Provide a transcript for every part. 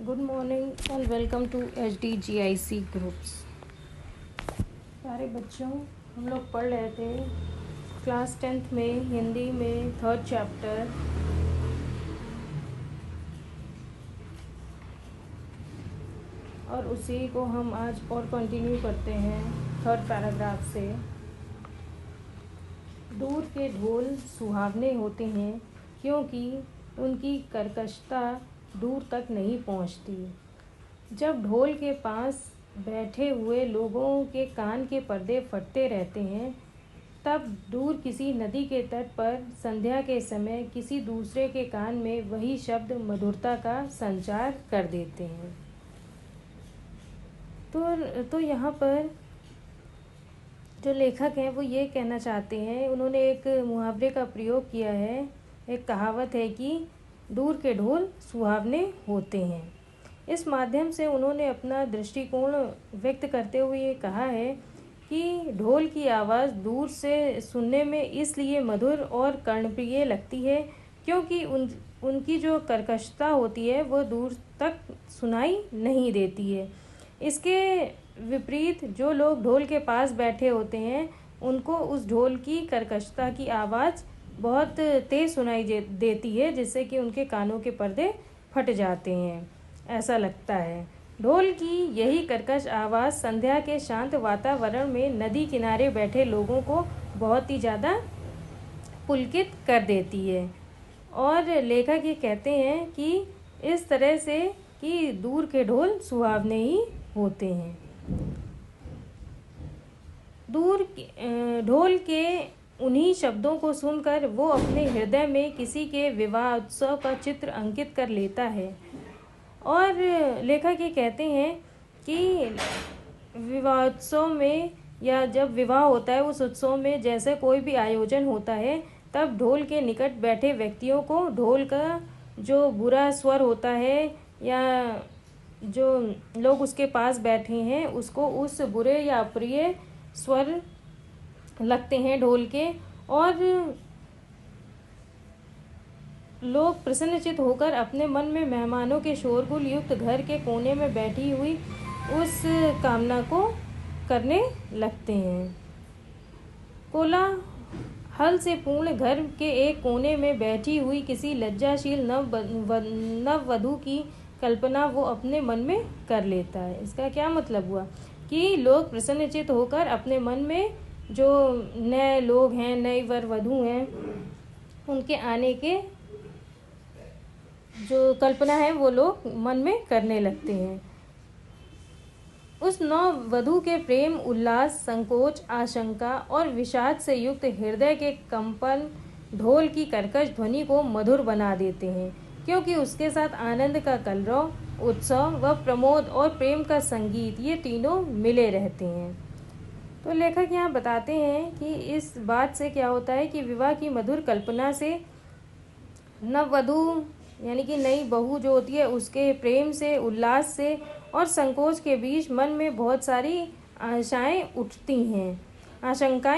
Good morning and welcome to HDGIC groups. प्यारे बच्चों, हम लोग पढ़ रहे थे क्लास 10th में हिंदी में 3rd चैप्टर और उसी को हम आज और कंटिन्यू करते हैं 3rd पैराग्राफ से। दूर के ढोल सुहावने होते हैं क्योंकि उनकी कर्कशता दूर तक नहीं पहुंचती। जब ढोल के पास बैठे हुए लोगों के कान के पर्दे फटते रहते हैं, तब दूर किसी नदी के तट पर संध्या के समय किसी दूसरे के कान में वही शब्द मधुरता का संचार कर देते हैं। तो यहाँ पर जो लेखक हैं वो ये कहना चाहते हैं, उन्होंने एक मुहावरे का प्रयोग किया है। एक कहावत है कि दूर के ढोल सुहावने होते हैं। इस माध्यम से उन्होंने अपना दृष्टिकोण व्यक्त करते हुए ये कहा है कि ढोल की आवाज़ दूर से सुनने में इसलिए मधुर और कर्णप्रिय लगती है क्योंकि उनकी जो कर्कशता होती है वो दूर तक सुनाई नहीं देती है। इसके विपरीत जो लोग ढोल के पास बैठे होते हैं उनको उस ढोल की कर्कशता की आवाज़ बहुत तेज़ सुनाई देती है, जिससे कि उनके कानों के पर्दे फट जाते हैं, ऐसा लगता है। ढोल की यही कर्कश आवाज़ संध्या के शांत वातावरण में नदी किनारे बैठे लोगों को बहुत ही ज़्यादा पुलकित कर देती है। और लेखक ये कहते हैं कि इस तरह से कि दूर के ढोल सुहावने ही होते हैं। ढोल के उन्हीं शब्दों को सुनकर वो अपने हृदय में किसी के विवाह उत्सव का चित्र अंकित कर लेता है। और लेखक ये कहते हैं कि विवाह उत्सव में या जब विवाह होता है उस उत्सव में जैसे कोई भी आयोजन होता है, तब ढोल के निकट बैठे व्यक्तियों को ढोल का जो बुरा स्वर होता है या जो लोग उसके पास बैठे हैं उसको उस बुरे या अप्रिय स्वर लगते हैं ढोल के, और लोग प्रसन्नचित होकर अपने मन में मेहमानों के शोरगुल युक्त घर के कोने में बैठी हुई उस कामना को करने लगते हैं। कोलाहल से पूर्ण घर के एक कोने में बैठी हुई किसी लज्जाशील नववधू की कल्पना वो अपने मन में कर लेता है। इसका क्या मतलब हुआ कि लोग प्रसन्नचित होकर अपने मन में जो नए लोग हैं, नई वर वधू हैं, उनके आने के जो कल्पना है वो लोग मन में करने लगते हैं। उस नव वधू के प्रेम, उल्लास, संकोच, आशंका और विषाद से युक्त हृदय के कंपन ढोल की कर्कश ध्वनि को मधुर बना देते हैं, क्योंकि उसके साथ आनंद का कलरव, उत्सव व प्रमोद और प्रेम का संगीत ये तीनों मिले रहते हैं। तो लेखक यहाँ बताते हैं कि इस बात से क्या होता है कि विवाह की मधुर कल्पना से नववधू यानी कि नई बहू जो होती है उसके प्रेम से, उल्लास से और संकोच के बीच मन में बहुत सारी आशंकाएं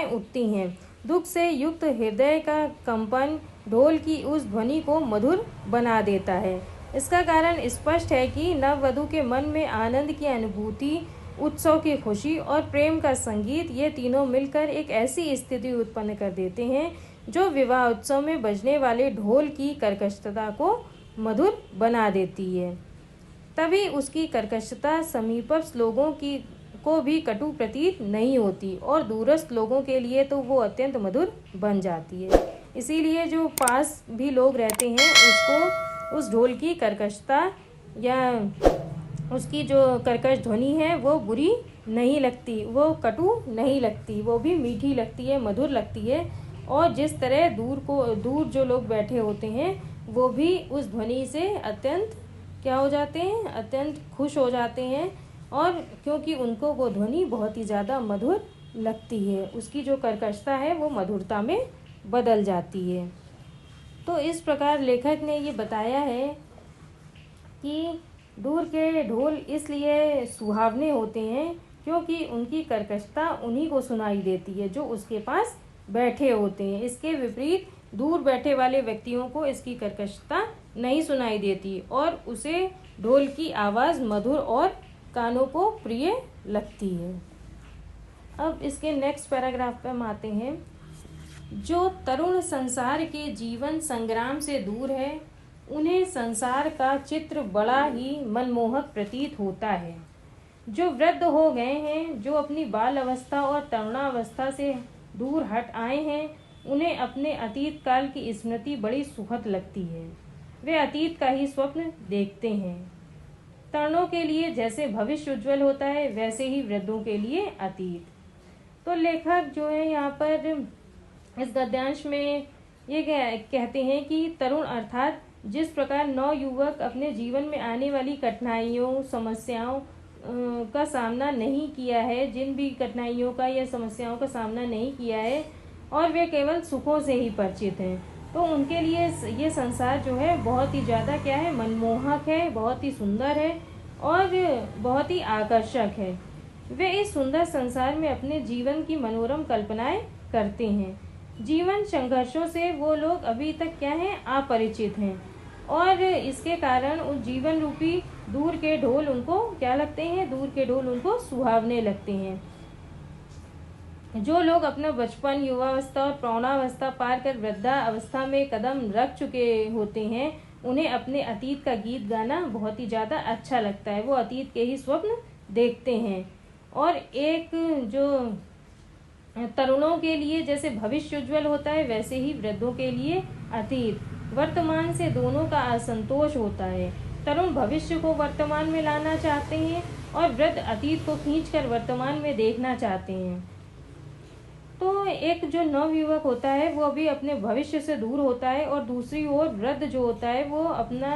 उठती हैं। दुख से युक्त हृदय का कंपन ढोल की उस ध्वनि को मधुर बना देता है। इसका कारण स्पष्ट है कि नववधू के मन में आनंद की अनुभूति, उत्सव की खुशी और प्रेम का संगीत ये तीनों मिलकर एक ऐसी स्थिति उत्पन्न कर देते हैं जो विवाह उत्सव में बजने वाले ढोल की कर्कशता को मधुर बना देती है। तभी उसकी कर्कशता समीपस्थ लोगों को भी कटु प्रतीत नहीं होती और दूरस्थ लोगों के लिए तो वो अत्यंत मधुर बन जाती है। इसीलिए जो पास भी लोग रहते हैं उसको उस ढोल की कर्कशता या उसकी जो कर्कश ध्वनि है वो बुरी नहीं लगती, वो कटु नहीं लगती, वो भी मीठी लगती है, मधुर लगती है। और जिस तरह दूर जो लोग बैठे होते हैं वो भी उस ध्वनि से अत्यंत क्या हो जाते हैं, अत्यंत खुश हो जाते हैं, और क्योंकि उनको वो ध्वनि बहुत ही ज़्यादा मधुर लगती है, उसकी जो कर्कशता है वो मधुरता में बदल जाती है। तो इस प्रकार लेखक ने ये बताया है कि दूर के ढोल इसलिए सुहावने होते हैं क्योंकि उनकी कर्कशता उन्हीं को सुनाई देती है जो उसके पास बैठे होते हैं। इसके विपरीत दूर बैठे वाले व्यक्तियों को इसकी कर्कशता नहीं सुनाई देती और उसे ढोल की आवाज़ मधुर और कानों को प्रिय लगती है। अब इसके नेक्स्ट पैराग्राफ पे हम आते हैं। जो तरुण संसार के जीवन संग्राम से दूर है, उन्हें संसार का चित्र बड़ा ही मनमोहक प्रतीत होता है। जो वृद्ध हो गए हैं, जो अपनी बाल अवस्था और तरुणावस्था से दूर हट आए हैं, उन्हें अपने अतीत काल की स्मृति बड़ी सुखद लगती है। वे अतीत का ही स्वप्न देखते हैं। तरुणों के लिए जैसे भविष्य उज्जवल होता है, वैसे ही वृद्धों के लिए अतीत। तो लेखक जो है यहाँ पर इस गद्यांश में ये कहते हैं कि तरुण अर्थात जिस प्रकार नवयुवक अपने जीवन में आने वाली कठिनाइयों समस्याओं का सामना नहीं किया है, जिन भी कठिनाइयों का या समस्याओं का सामना नहीं किया है और वे केवल सुखों से ही परिचित हैं, तो उनके लिए ये संसार जो है बहुत ही ज़्यादा क्या है, मनमोहक है, बहुत ही सुंदर है और बहुत ही आकर्षक है। वे इस सुंदर संसार में अपने जीवन की मनोरम कल्पनाएं करते हैं। जीवन संघर्षों से वो लोग अभी तक क्या हैं, अपरिचित हैं और इसके कारण उस जीवन रूपी दूर के ढोल उनको क्या लगते हैं, दूर के ढोल उनको सुहावने लगते हैं। जो लोग अपना बचपन, युवावस्था और प्रौढ़ावस्था पार कर वृद्धा अवस्था में कदम रख चुके होते हैं, उन्हें अपने अतीत का गीत गाना बहुत ही ज़्यादा अच्छा लगता है। वो अतीत के ही स्वप्न देखते हैं। और एक जो तरुणों के लिए जैसे भविष्य उज्जवल होता है, वैसे ही वृद्धों के लिए अतीत। वर्तमान से दोनों का असंतोष होता है। तरुण भविष्य को वर्तमान में लाना चाहते हैं और वृद्ध अतीत को खींचकर वर्तमान में देखना चाहते हैं। तो एक जो नवयुवक होता है वो अभी अपने भविष्य से दूर होता है और दूसरी ओर वृद्ध जो होता है वो अपना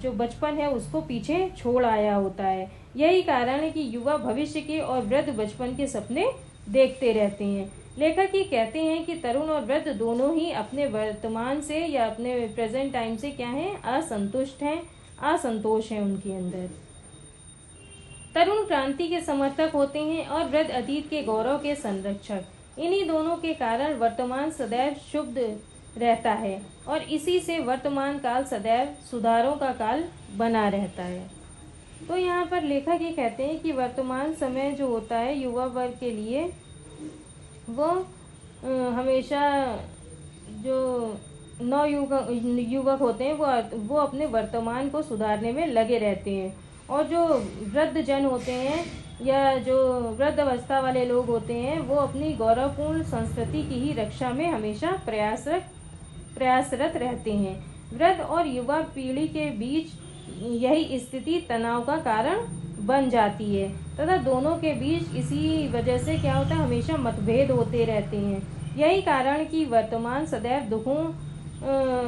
जो बचपन है उसको पीछे छोड़ आया होता है। यही कारण है कि युवा भविष्य के और वृद्ध बचपन के सपने देखते रहते हैं। लेखक ये कहते हैं कि तरुण और वृद्ध दोनों ही अपने वर्तमान से या अपने प्रेजेंट टाइम से क्या है, असंतुष्ट हैं, असंतोष है उनके अंदर। तरुण क्रांति के समर्थक होते हैं और वृद्ध अतीत के गौरव के संरक्षक। इन्हीं दोनों के कारण वर्तमान सदैव शुभ रहता है और इसी से वर्तमान काल सदैव सुधारों का काल बना रहता है। तो यहाँ पर लेखक ये कहते हैं कि वर्तमान समय जो होता है युवा वर्ग के लिए वो हमेशा जो युवक होते हैं वो अपने वर्तमान को सुधारने में लगे रहते हैं और जो वृद्ध जन होते हैं या जो वृद्ध अवस्था वाले लोग होते हैं वो अपनी गौरवपूर्ण संस्कृति की ही रक्षा में हमेशा प्रयासरत रहते हैं। वृद्ध और युवा पीढ़ी के बीच यही स्थिति तनाव का कारण बन जाती है तथा दोनों के बीच इसी वजह से क्या होता है, हमेशा मतभेद होते रहते हैं। यही कारण कि वर्तमान सदैव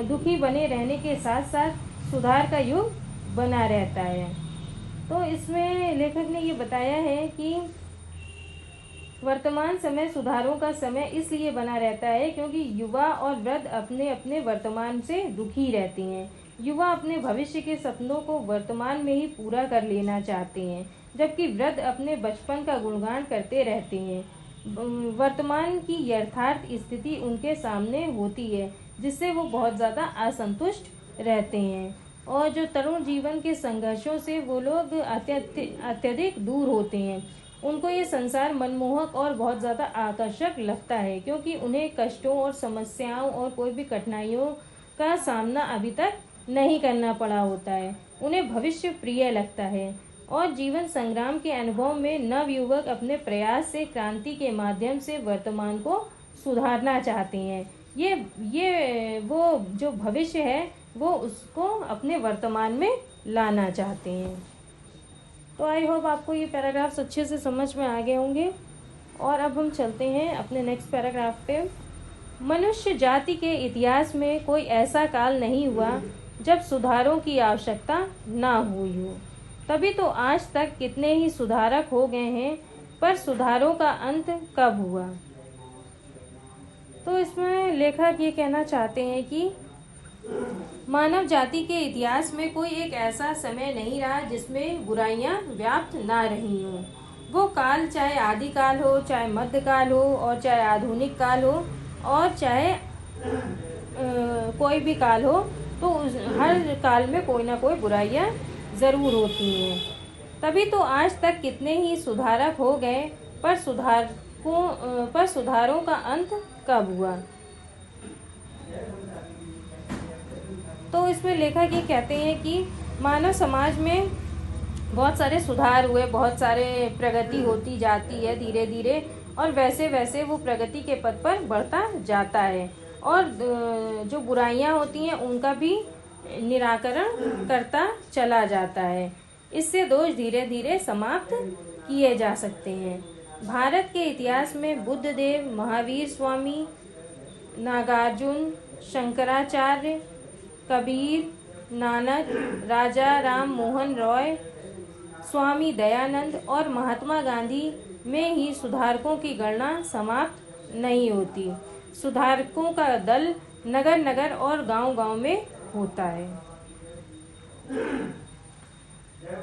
दुखी बने रहने के साथ साथ सुधार का युग बना रहता है। तो इसमें लेखक ने ये बताया है कि वर्तमान समय सुधारों का समय इसलिए बना रहता है क्योंकि युवा और वृद्ध अपने अपने वर्तमान से दुखी रहते हैं। युवा अपने भविष्य के सपनों को वर्तमान में ही पूरा कर लेना चाहते हैं, जबकि वृद्ध अपने बचपन का गुणगान करते रहते हैं। वर्तमान की यथार्थ स्थिति उनके सामने होती है, जिससे वो बहुत ज़्यादा असंतुष्ट रहते हैं और जो तरुण जीवन के संघर्षों से वो लोग अत्यधिक दूर होते हैं। उनको ये संसार मनमोहक और बहुत ज़्यादा आकर्षक लगता है क्योंकि उन्हें कष्टों और समस्याओं और कोई भी कठिनाइयों का सामना अभी तक नहीं करना पड़ा होता है। उन्हें भविष्य प्रिय लगता है और जीवन संग्राम के अनुभव में नवयुवक अपने प्रयास से क्रांति के माध्यम से वर्तमान को सुधारना चाहते हैं। ये वो जो भविष्य है वो उसको अपने वर्तमान में लाना चाहते हैं। तो आई होप आपको ये पैराग्राफ्स अच्छे से समझ में आ गए होंगे और अब हम चलते हैं अपने नेक्स्ट पैराग्राफ पे। मनुष्य जाति के इतिहास में कोई ऐसा काल नहीं हुआ जब सुधारों की आवश्यकता ना हुई हो। तभी तो आज तक कितने ही सुधारक हो गए हैं, पर सुधारों का अंत कब हुआ। तो इसमें लेखक ये कहना चाहते हैं कि मानव जाति के इतिहास में कोई एक ऐसा समय नहीं रहा जिसमें बुराइयां व्याप्त ना रही हों। वो काल चाहे आदिकाल हो, चाहे मध्यकाल हो और चाहे आधुनिक काल हो और चाहे कोई भी काल हो, तो हर काल में कोई ना कोई बुराइयां ज़रूर होती हैं। तभी तो आज तक कितने ही सुधारक हो गए, पर सुधारों का अंत कब हुआ। तो इसमें लेखक ये कहते हैं कि मानव समाज में बहुत सारे सुधार हुए, बहुत सारे प्रगति होती जाती है धीरे धीरे, और वैसे वैसे वो प्रगति के पथ पर बढ़ता जाता है, और जो बुराइयां होती हैं उनका भी निराकरण करता चला जाता है। इससे दोष धीरे धीरे समाप्त किए जा सकते हैं। भारत के इतिहास में बुद्ध देव, महावीर स्वामी, नागार्जुन, शंकराचार्य, कबीर, नानक, राजा राम मोहन रॉय, स्वामी दयानंद और महात्मा गांधी में ही सुधारकों की गणना समाप्त नहीं होती। सुधारकों का दल नगर नगर और गांव गांव में होता है।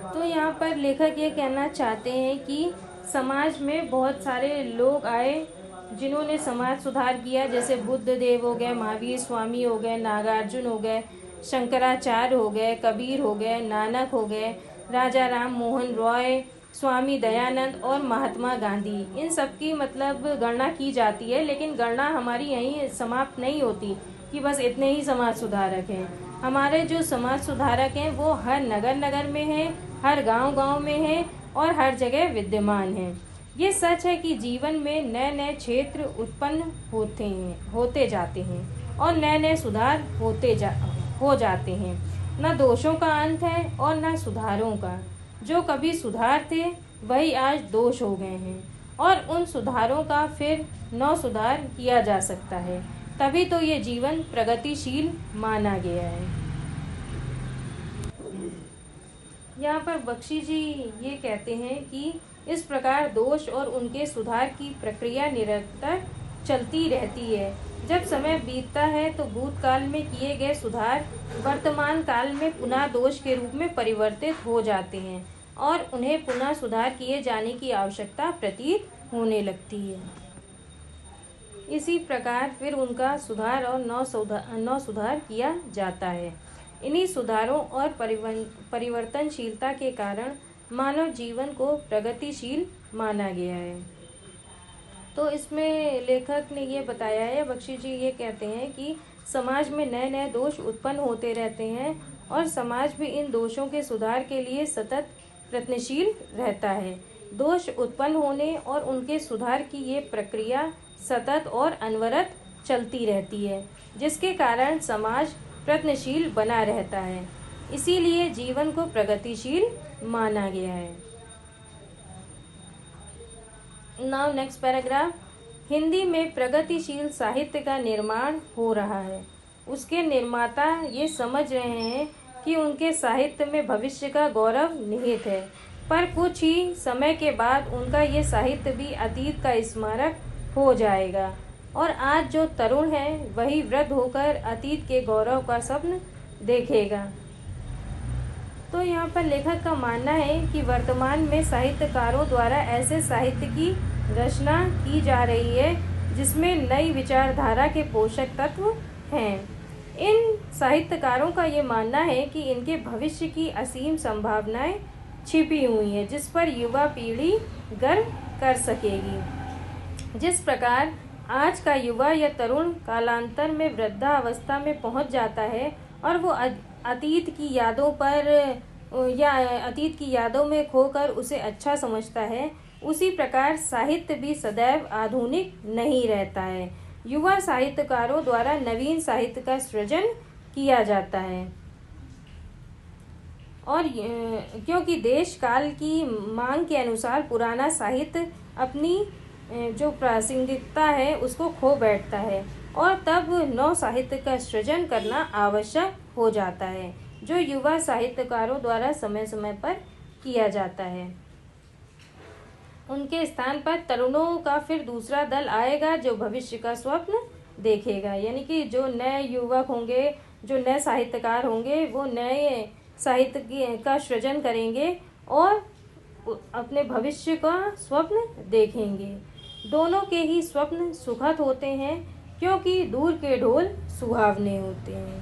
तो यहाँ पर लेखक ये कहना चाहते हैं कि समाज में बहुत सारे लोग आए जिन्होंने समाज सुधार किया, जैसे बुद्ध देव हो गए, महावीर स्वामी हो गए, नागार्जुन हो गए, शंकराचार्य हो गए, कबीर हो गए, नानक हो गए, राजा राम मोहन रॉय, स्वामी दयानंद और महात्मा गांधी। इन सब की मतलब गणना की जाती है, लेकिन गणना हमारी यहीं समाप्त नहीं होती कि बस इतने ही समाज सुधारक हैं। हमारे जो समाज सुधारक हैं वो हर नगर नगर में हैं, हर गांव गांव में हैं और हर जगह विद्यमान हैं। ये सच है कि जीवन में नए नए क्षेत्र उत्पन्न होते जाते हैं और नए नए सुधार हो जाते हैं। न दोषों का अंत है और न सुधारों का। जो कभी सुधार थे वही आज दोष हो गए हैं, और उन सुधारों का फिर नौ सुधार किया जा सकता है। तभी तो ये जीवन प्रगतिशील माना गया है। यहाँ पर बख्शी जी ये कहते हैं कि इस प्रकार दोष और उनके सुधार की प्रक्रिया निरंतर चलती रहती है। जब समय बीतता है तो भूतकाल में किए गए सुधार वर्तमान काल में पुनः दोष के रूप में परिवर्तित हो जाते हैं और उन्हें पुनः सुधार किए जाने की आवश्यकता प्रतीत होने लगती है। इसी प्रकार फिर उनका सुधार और नौ सुधार किया जाता है। इन्हीं सुधारों और परिवर्तनशीलता के कारण मानव जीवन को प्रगतिशील माना गया है। तो इसमें लेखक ने ये बताया है, बख्शी जी ये कहते हैं कि समाज में नए नए दोष उत्पन्न होते रहते हैं और समाज भी इन दोषों के सुधार के लिए सतत प्रयत्नशील रहता है। दोष उत्पन्न होने और उनके सुधार की ये प्रक्रिया सतत और अनवरत चलती रहती है, जिसके कारण समाज प्रयत्नशील बना रहता है। इसीलिए जीवन को प्रगतिशील माना गया है। Now next paragraph. हिंदी में प्रगतिशील साहित्य का निर्माण हो रहा है। उसके निर्माता ये समझ रहे हैं कि उनके साहित्य में भविष्य का गौरव निहित है, पर कुछ ही समय के बाद उनका ये साहित्य भी अतीत का स्मारक हो जाएगा और आज जो तरुण है वही वृद्ध होकर अतीत के गौरव का स्वप्न देखेगा। तो यहाँ पर लेखक का मानना है कि वर्तमान में साहित्यकारों द्वारा ऐसे साहित्य की रचना की जा रही है जिसमें नई विचारधारा के पोषक तत्व हैं। इन साहित्यकारों का ये मानना है कि इनके भविष्य की असीम संभावनाएं छिपी हुई हैं, जिस पर युवा पीढ़ी गर्व कर सकेगी। जिस प्रकार आज का युवा या तरुण कालांतर में वृद्धावस्था में पहुंच जाता है और वो अतीत की यादों में खोकर उसे अच्छा समझता है, उसी प्रकार साहित्य भी सदैव आधुनिक नहीं रहता है। युवा साहित्यकारों द्वारा नवीन साहित्य का सृजन किया जाता है और क्योंकि देश काल की मांग के अनुसार पुराना साहित्य अपनी जो प्रासंगिकता है उसको खो बैठता है और तब नव साहित्य का सृजन करना आवश्यक हो जाता है, जो युवा साहित्यकारों द्वारा समय समय पर किया जाता है। उनके स्थान पर तरुणों का फिर दूसरा दल आएगा जो भविष्य का स्वप्न देखेगा, यानी कि जो नए युवक होंगे, जो नए साहित्यकार होंगे, वो नए साहित्य का सृजन करेंगे और अपने भविष्य का स्वप्न देखेंगे। दोनों के ही स्वप्न सुखद होते हैं क्योंकि दूर के ढोल सुहावने होते हैं।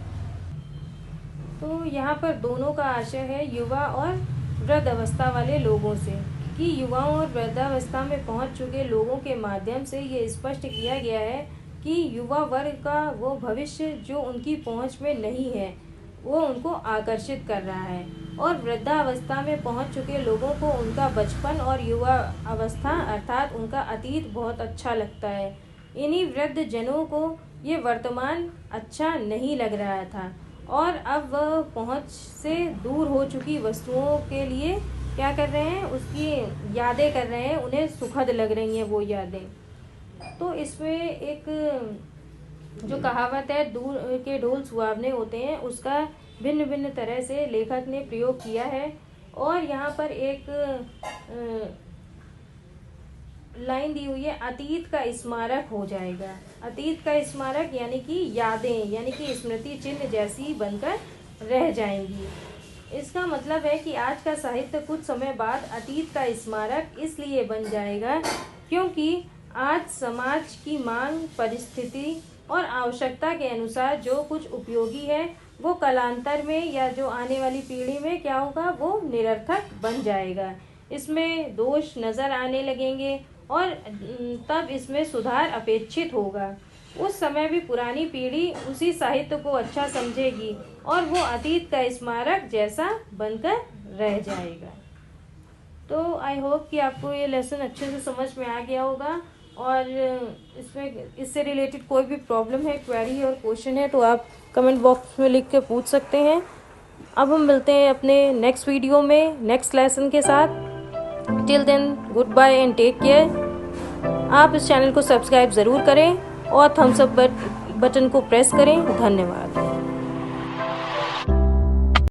तो यहाँ पर दोनों का आशय है युवा और वृद्ध अवस्था वाले लोगों से, कि युवाओं और वृद्धावस्था में पहुँच चुके लोगों के माध्यम से ये स्पष्ट किया गया है कि युवा वर्ग का वो भविष्य जो उनकी पहुँच में नहीं है वो उनको आकर्षित कर रहा है, और वृद्धावस्था में पहुंच चुके लोगों को उनका बचपन और युवा अवस्था अर्थात उनका अतीत बहुत अच्छा लगता है। इन्हीं वृद्ध जनों को ये वर्तमान अच्छा नहीं लग रहा था, और अब वह पहुंच से दूर हो चुकी वस्तुओं के लिए क्या कर रहे हैं, उसकी यादें कर रहे हैं, उन्हें सुखद लग रही हैं वो यादें। तो इसमें एक जो कहावत है दूर के ढोल सुहावने होते हैं, उसका भिन्न भिन्न तरह से लेखक ने प्रयोग किया है। और यहाँ पर एक लाइन दी हुई है, अतीत का स्मारक हो जाएगा। अतीत का स्मारक यानी कि यादें, यानी कि स्मृति चिन्ह जैसी बनकर रह जाएंगी। इसका मतलब है कि आज का साहित्य कुछ समय बाद अतीत का स्मारक इसलिए बन जाएगा क्योंकि आज समाज की मांग, परिस्थिति और आवश्यकता के अनुसार जो कुछ उपयोगी है वो कालांतर में या जो आने वाली पीढ़ी में क्या होगा, वो निरर्थक बन जाएगा। इसमें दोष नज़र आने लगेंगे और तब इसमें सुधार अपेक्षित होगा। उस समय भी पुरानी पीढ़ी उसी साहित्य को अच्छा समझेगी और वो अतीत का स्मारक जैसा बनकर रह जाएगा। तो आई होप कि आपको ये लेसन अच्छे से समझ में आ गया होगा, और इससे रिलेटेड कोई भी प्रॉब्लम है, क्वेरी और क्वेश्चन है तो आप कमेंट बॉक्स में लिख के पूछ सकते हैं। अब हम मिलते हैं अपने नेक्स्ट वीडियो में नेक्स्ट लेसन के साथ। Till then good bye and take care. आप इस चैनल को सब्सक्राइब ज़रूर करें और थम्स अप बटन को प्रेस करें। धन्यवाद।